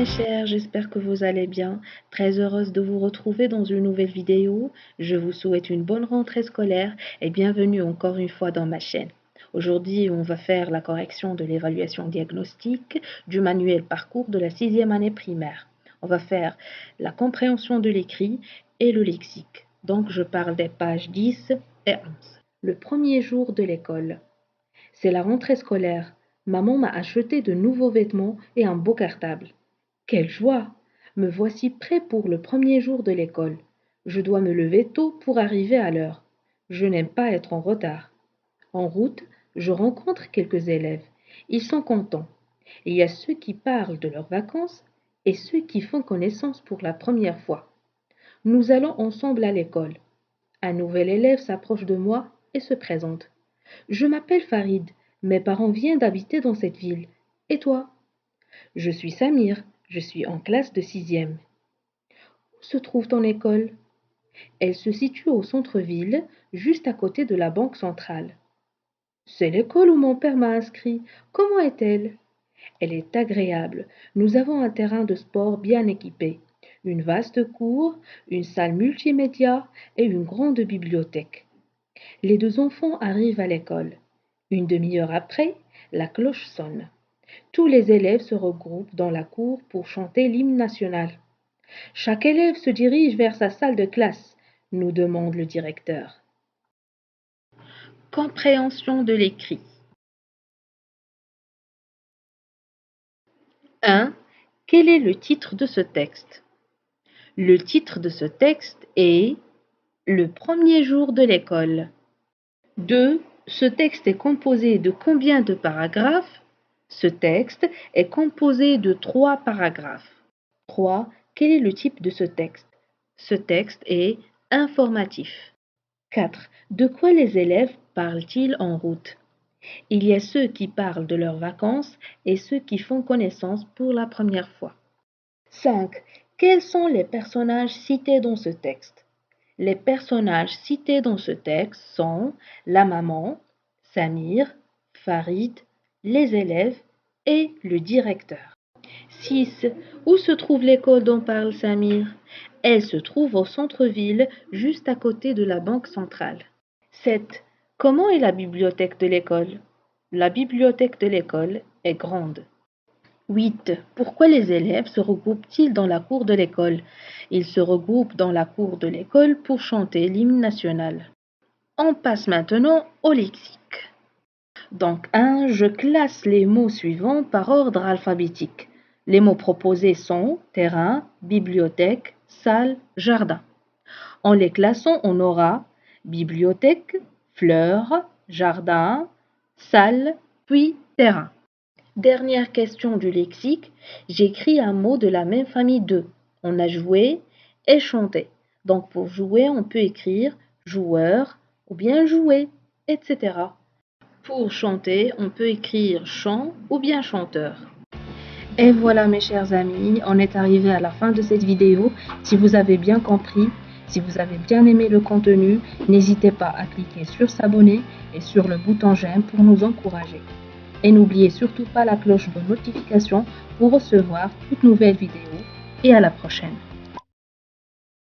chers, j'espère que vous allez bien. Très heureuse de vous retrouver dans une nouvelle vidéo. Je vous souhaite une bonne rentrée scolaire et bienvenue encore une fois dans ma chaîne. Aujourd'hui, on va faire la correction de l'évaluation diagnostique du manuel parcours de la 6e année primaire. On va faire la compréhension de l'écrit et le lexique. Donc, je parle des pages 10 et 11. Le premier jour de l'école. C'est la rentrée scolaire. Maman m'a acheté de nouveaux vêtements et un beau cartable. Quelle joie! Me voici prêt pour le premier jour de l'école. Je dois me lever tôt pour arriver à l'heure. Je n'aime pas être en retard. En route, je rencontre quelques élèves. Ils sont contents. Il y a ceux qui parlent de leurs vacances et ceux qui font connaissance pour la première fois. Nous allons ensemble à l'école. Un nouvel élève s'approche de moi et se présente. Je m'appelle Farid. Mes parents viennent d'habiter dans cette ville. Et toi? Je suis Samir. Je suis en classe de 6e. Où se trouve ton école? Elle se situe au centre-ville, juste à côté de la banque centrale. C'est l'école où mon père m'a inscrit. Comment est-elle? Elle est agréable. Nous avons un terrain de sport bien équipé, une vaste cour, une salle multimédia et une grande bibliothèque. Les deux enfants arrivent à l'école. Une demi-heure après, la cloche sonne. Tous les élèves se regroupent dans la cour pour chanter l'hymne national. Chaque élève se dirige vers sa salle de classe, nous demande le directeur. Compréhension de l'écrit. 1. Quel est le titre de ce texte? Le titre de ce texte est Le premier jour de l'école. 2. Ce texte est composé de combien de paragraphes? Ce texte est composé de 3 paragraphes. 3. Quel est le type de ce texte? Ce texte est informatif. 4. De quoi les élèves parlent-ils en route? Il y a ceux qui parlent de leurs vacances et ceux qui font connaissance pour la première fois. 5. Quels sont les personnages cités dans ce texte? Les personnages cités dans ce texte sont la maman, Samir, Farid, les élèves et le directeur. 6. Où se trouve l'école dont parle Samir? Elle se trouve au centre-ville, juste à côté de la banque centrale. 7. Comment est la bibliothèque de l'école? La bibliothèque de l'école est grande. 8. Pourquoi les élèves se regroupent-ils dans la cour de l'école? Ils se regroupent dans la cour de l'école pour chanter l'hymne national. On passe maintenant au lexique. Donc 1. Je classe les mots suivants par ordre alphabétique. Les mots proposés sont terrain, bibliothèque, salle, jardin. En les classant, on aura bibliothèque, fleurs, jardin, salle, puis terrain. Dernière question du lexique, j'écris un mot de la même famille de. On a joué et chanté. Donc pour jouer, on peut écrire joueur ou bien jouer, etc. Pour chanter, on peut écrire chant ou bien chanteur. Et voilà mes chers amis, on est arrivé à la fin de cette vidéo. Si vous avez bien compris, si vous avez bien aimé le contenu, n'hésitez pas à cliquer sur s'abonner et sur le bouton j'aime pour nous encourager. Et n'oubliez surtout pas la cloche de notification pour recevoir toutes nouvelles vidéos. Et à la prochaine.